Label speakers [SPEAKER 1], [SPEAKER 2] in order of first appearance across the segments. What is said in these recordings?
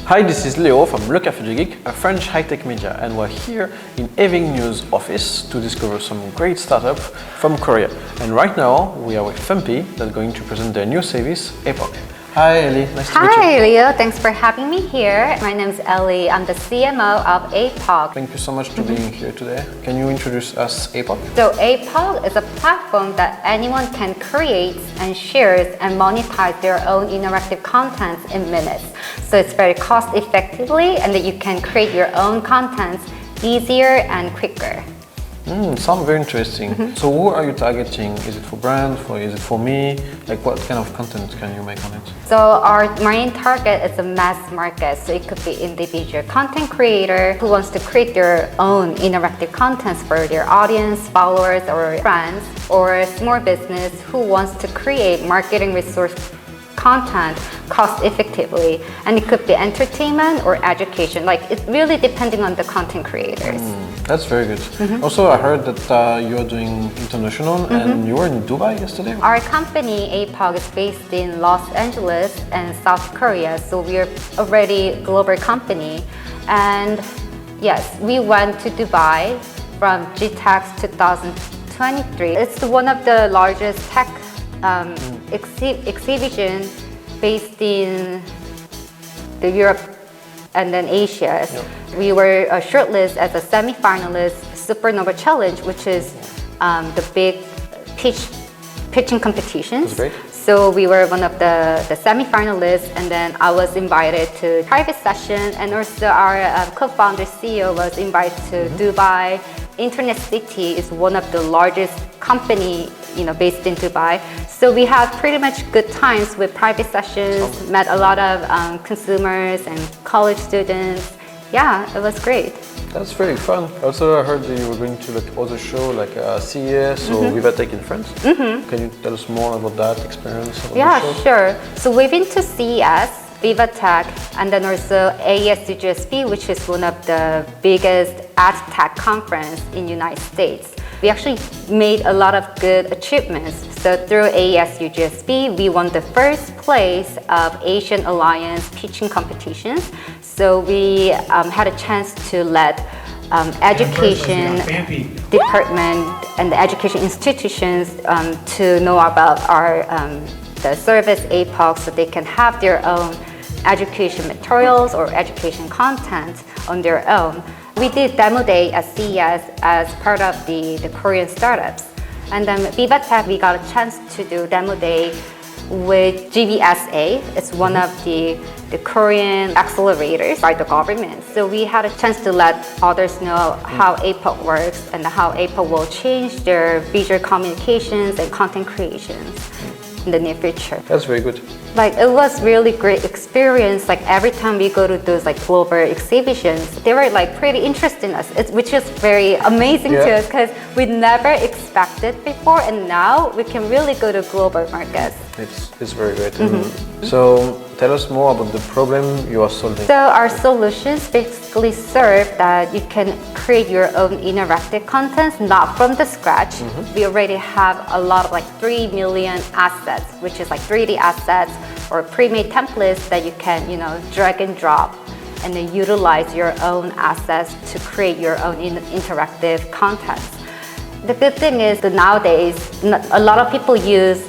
[SPEAKER 1] Hi, this is Leo from Le Café du Geek, a French high-tech media, and we're here in Eving News office to discover some great startup from Korea. And right now, we are with Fammpy, that's going to present their new service, Epoch. Hi, Ellie. Nice to meet you.
[SPEAKER 2] Hi, Leo. Thanks for having me here. My name is Ellie. I'm the CMO of Epoch.
[SPEAKER 1] Thank you so much for being here today. Can you introduce us Epoch?
[SPEAKER 2] So Epoch is a platform that anyone can create and share and monetize their own interactive content in minutes. So it's very cost effectively, and that you can create your own content easier and quicker.
[SPEAKER 1] Sounds very interesting. So who are you targeting? Is it for brands? Is it for me? Like what kind of content can you make on it?
[SPEAKER 2] So our main target is a mass market. So it could be individual content creator who wants to create their own interactive contents for their audience, followers, or friends, or a small business who wants to create marketing resource content cost effectively, and it could be entertainment or education. Like it's really depending on the content creators.
[SPEAKER 1] That's very good. Also, I heard that you are doing international and you were in Dubai yesterday.
[SPEAKER 2] Our company Epoch is based in Los Angeles and South Korea, so we are already a global company. And yes, we went to Dubai from GITEX 2023. It's one of the largest tech exhibition based in the Europe and then Asia. We were shortlisted as a semi-finalist Supernova Challenge, which is the big pitching competitions.
[SPEAKER 1] That's great.
[SPEAKER 2] So we were one of the semi-finalists, and then I was invited to private session, and also our co-founder CEO was invited to Dubai. Internet City is one of the largest company, based in Dubai. So we had pretty much good times with private sessions, met a lot of consumers and college students. Yeah, it was great.
[SPEAKER 1] That's very fun. Also, I heard that you were going to other show like CES or VIVA Tech in France. Can you tell us more about that experience?
[SPEAKER 2] Yeah, sure. So we've been to CES, VIVA Tech, and then also ASU+GSV, which is one of the biggest ad tech conference in the United States. We actually made a lot of good achievements. So through ASU+GSV, we won the first place of Asian Alliance pitching competitions. So we had a chance to let education department and the education institutions to know about our the service Epoch, so they can have their own education materials or education content on their own. We did demo day at CES as part of the Korean startups. And then VIVA Tech, we got a chance to do demo day with GBSA. It's one of the Korean accelerators by the government. So we had a chance to let others know how Epoch works and how Epoch will change their visual communications and content creations in the near future.
[SPEAKER 1] That's very good.
[SPEAKER 2] It was really great experience. Every time we go to those global exhibitions, they were pretty interested in us, which is very amazing to us because we never expected before, and now we can really go to global markets.
[SPEAKER 1] It's very great. So tell us more about the problem you are solving.
[SPEAKER 2] So our solutions basically serve that you can create your own interactive content, not from the scratch. We already have a lot of 3 million assets, which is 3D assets or pre-made templates that you can drag and drop and then utilize your own assets to create your own interactive content. The good thing is that nowadays a lot of people use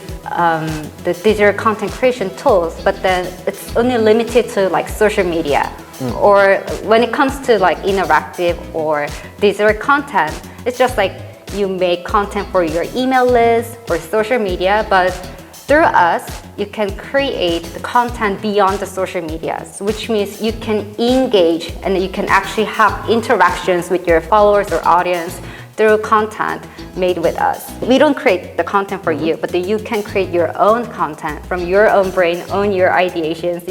[SPEAKER 2] the digital content creation tools, but then it's only limited to social media. Or when it comes to interactive or digital content, it's just you make content for your email list or social media, but through us, you can create the content beyond the social media, which means you can engage and you can actually have interactions with your followers or audience through content made with us. We don't create the content for you, but you can create your own content from your own brain, own your ideations,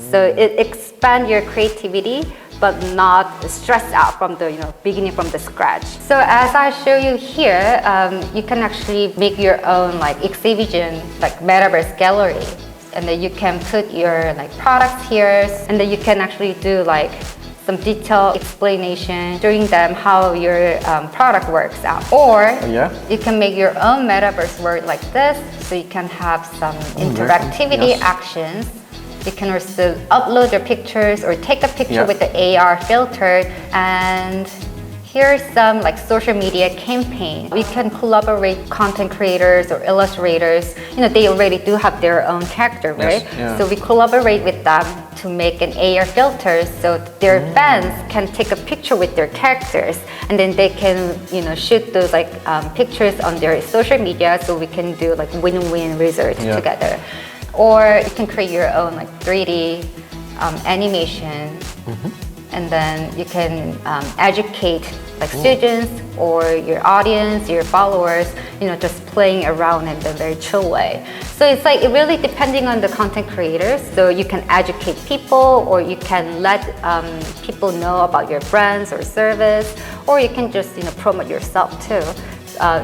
[SPEAKER 2] So it expands your creativity, but not stressed out from the beginning from the scratch. So as I show you here, you can actually make your own exhibition, metaverse gallery, and then you can put your products here, and then you can actually do some detailed explanation, showing them how your product works out. Or you can make your own metaverse work like this, so you can have some interactivity actions You can also upload your pictures or take a picture
[SPEAKER 1] Yeah.
[SPEAKER 2] with the AR filter. And here's some like social media campaign. We can collaborate content creators or illustrators. You know, they already do have their own character, right?
[SPEAKER 1] Yes, yeah.
[SPEAKER 2] So we collaborate with them to make an AR filter so their fans can take a picture with their characters, and then they can, you know, shoot those like pictures on their social media, so we can do like win-win result
[SPEAKER 1] Yeah.
[SPEAKER 2] together. Or you can create your own like 3D animation, and then you can educate like students or your audience, your followers, you know, just playing around in a very chill way. So it's like it really depending on the content creators. So you can educate people, or you can let people know about your brands or service, or you can just, you know, promote yourself too.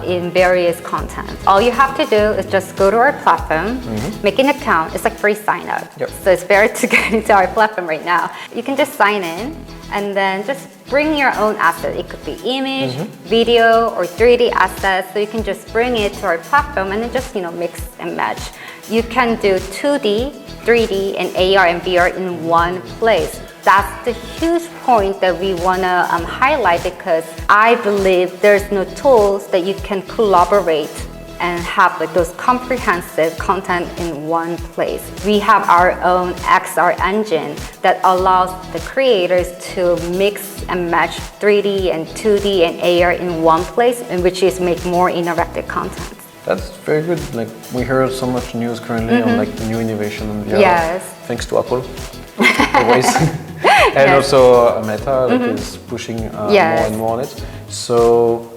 [SPEAKER 2] In various content. All you have to do is just go to our platform, make an account. It's like free sign up.
[SPEAKER 1] Yep.
[SPEAKER 2] So it's better to get into our platform right now. You can just sign in and then just bring your own asset. It could be image, video, or 3D assets. So you can just bring it to our platform and then just, you know, mix and match. You can do 2D, 3D, and AR and VR in one place. That's the huge point that we want to highlight, because I believe there's no tools that you can collaborate and have like those comprehensive content in one place. We have our own XR engine that allows the creators to mix and match 3D and 2D and AR in one place, and which is make more interactive content.
[SPEAKER 1] That's very good. Like we hear so much news currently on like the new innovation in VR.
[SPEAKER 2] Yes.
[SPEAKER 1] Thanks to Apple. Always. And
[SPEAKER 2] Yes.
[SPEAKER 1] also Meta is pushing more
[SPEAKER 2] Yes.
[SPEAKER 1] and more on it. So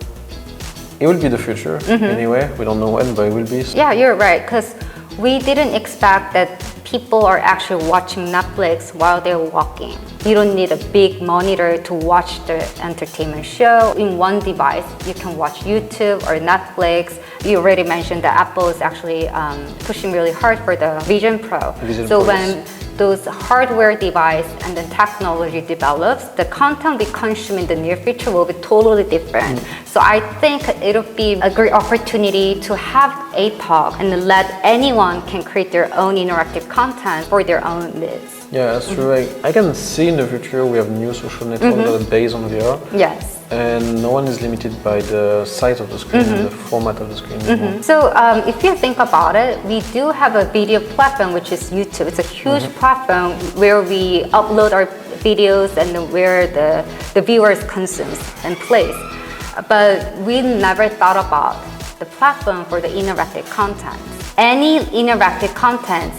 [SPEAKER 1] it will be the future anyway. We don't know when, but it will be.
[SPEAKER 2] Yeah, you're right, because we didn't expect that people are actually watching Netflix while they're walking. You don't need a big monitor to watch the entertainment show. In one device, you can watch YouTube or Netflix. You already mentioned that Apple is actually pushing really hard for the Vision Pro. So when those hardware device and then technology develops, the content we consume in the near future will be totally different. So I think it'll be a great opportunity to have APOC and let anyone can create their own interactive content for their own needs.
[SPEAKER 1] Yeah, that's true. I can see in the future we have new social networks that are based on VR.
[SPEAKER 2] Yes.
[SPEAKER 1] And no one is limited by the size of the screen and the format of the screen anymore.
[SPEAKER 2] So if you think about it, we do have a video platform, which is YouTube. It's a huge platform where we upload our videos and where the viewers consume and plays. But we never thought about the platform for the interactive content. Any interactive content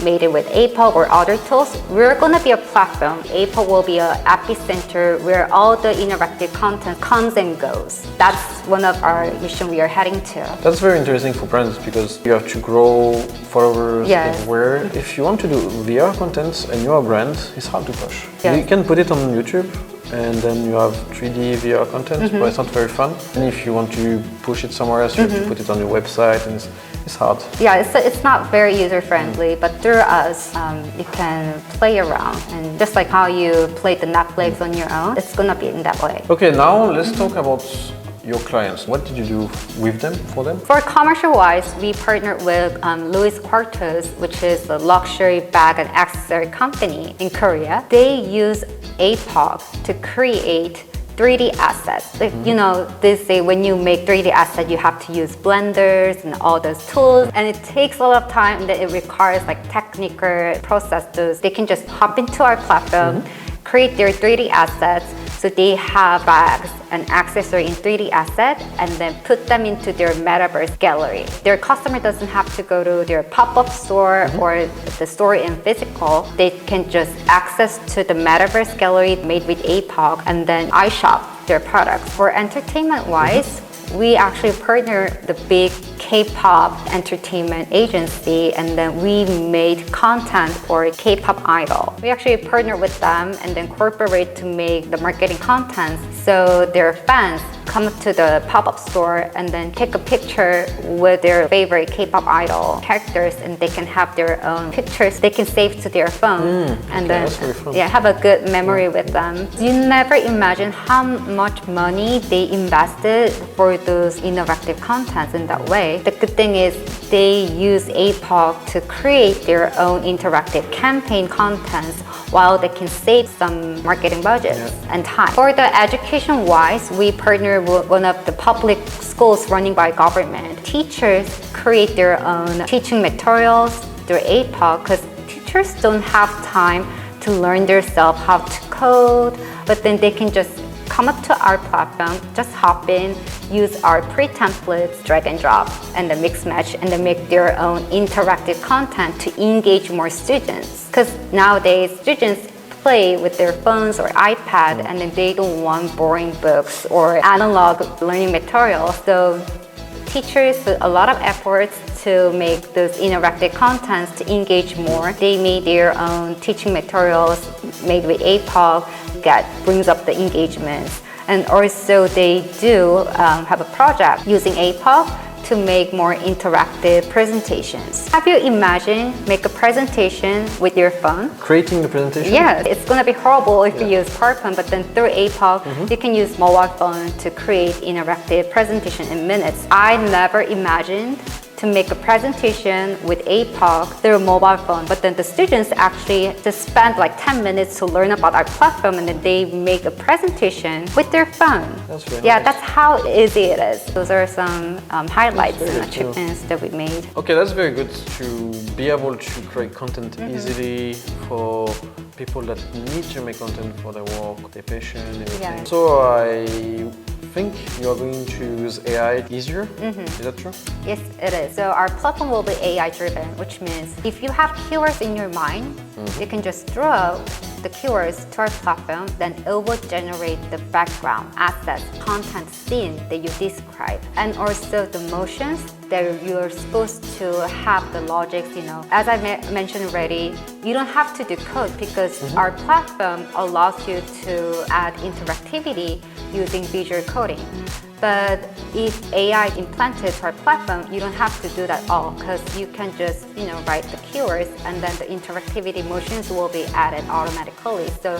[SPEAKER 2] made it with APOC or other tools, we're going to be a platform. APOC will be an epicenter where all the interactive content comes and goes. That's one of our mission we are heading to.
[SPEAKER 1] That's very interesting for brands because you have to grow followers
[SPEAKER 2] Yes.
[SPEAKER 1] everywhere. If you want to do VR content and you're a brand, it's hard to push.
[SPEAKER 2] Yes.
[SPEAKER 1] You can put it on YouTube and then you have 3D VR content, but it's not very fun. And if you want to push it somewhere else, you have to put it on your website, and it's hard.
[SPEAKER 2] Yeah, it's not very user-friendly, but through us, you can play around. And just like how you play the Netflix on your own, it's going to be in that way.
[SPEAKER 1] Okay, now let's talk about your clients. What did you do with them, for them?
[SPEAKER 2] For commercial-wise, we partnered with Louis Quartos, which is a luxury bag and accessory company in Korea. They use APOC to create 3D assets. Like, you know, they say when you make 3D assets, you have to use blenders and all those tools, and it takes a lot of time, and then it requires like technical processes. They can just hop into our platform, create their 3D assets. So they have bags and accessory in 3D asset and then put them into their metaverse gallery. Their customer doesn't have to go to their pop-up store or the store in physical. They can just access to the metaverse gallery made with APOC and then iShop their products. For entertainment-wise, we actually partner the big K-pop entertainment agency, and then we made content for K-pop idol. We actually partner with them and then cooperate to make the marketing content so their fans come to the pop-up store and then take a picture with their favorite K-pop idol characters, and they can have their own pictures they can save to their phone and then
[SPEAKER 1] that's very fun.
[SPEAKER 2] have a good memory with them. You never imagine how much money they invested for those interactive contents in that way. The good thing is they use APOC to create their own interactive campaign contents while they can save some marketing budgets and time. For the education-wise, we partner with one of the public schools running by government. Teachers create their own teaching materials through APOC because teachers don't have time to learn themselves how to code, but then they can just come up to our platform, just hop in, use our pre-templates, drag and drop, and then mix match, and then make their own interactive content to engage more students. Because nowadays, students play with their phones or iPad, and then they don't want boring books or analog learning materials. So teachers put a lot of efforts to make those interactive contents to engage more. They made their own teaching materials made with APOC that brings up the engagements. And also they do have a project using APOC to make more interactive presentations. Have you imagined make a presentation with your phone?
[SPEAKER 1] Creating the presentation?
[SPEAKER 2] Yeah, it's gonna be horrible if you use PowerPoint, but then through APOC, you can use mobile phone to create interactive presentation in minutes. I never imagined to make a presentation with APOC through a mobile phone, but then the students actually just spend like 10 minutes to learn about our platform, and then they make a presentation with their phone.
[SPEAKER 1] That's very
[SPEAKER 2] Yeah,
[SPEAKER 1] nice.
[SPEAKER 2] that's how easy it is. Those are some highlights and achievements that we made.
[SPEAKER 1] Okay, that's very good to be able to create content easily for people that need to make content for their work, their passion, everything.
[SPEAKER 2] Yeah.
[SPEAKER 1] So I think you are going to use AI easier. Is that true?
[SPEAKER 2] Yes, it is. So our platform will be AI driven, which means if you have keywords in your mind, you can just throw the keywords to our platform, then it will generate the background, assets, content scene that you describe, and also the motions that you're supposed to have the logics, you know. As I mentioned already, you don't have to do code because our platform allows you to add interactivity using visual coding. But if AI implanted to our platform, you don't have to do that all because you can just, you know, write the keywords and then the interactivity motions will be added automatically. So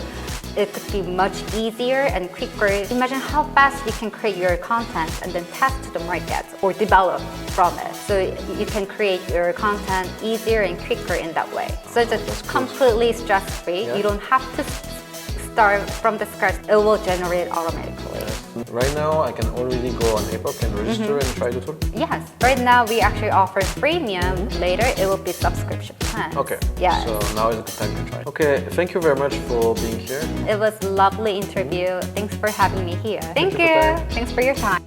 [SPEAKER 2] it could be much easier and quicker. Imagine how fast you can create your content and then test to the market or develop from it. So you can create your content easier and quicker in that way. So it's completely stress-free.
[SPEAKER 1] Yeah.
[SPEAKER 2] You don't have to start from the scratch. It will generate automatically.
[SPEAKER 1] Right now, I can already go on APOC and register and try the tool.
[SPEAKER 2] Yes. Right now, we actually offer freemium. Later, it will be subscription plan.
[SPEAKER 1] Okay.
[SPEAKER 2] Yes.
[SPEAKER 1] So now is a good time to try. Okay, thank you very much for being here.
[SPEAKER 2] It was a lovely interview. Thanks for having me here. Thank
[SPEAKER 1] you for your time.
[SPEAKER 2] Thanks for your time.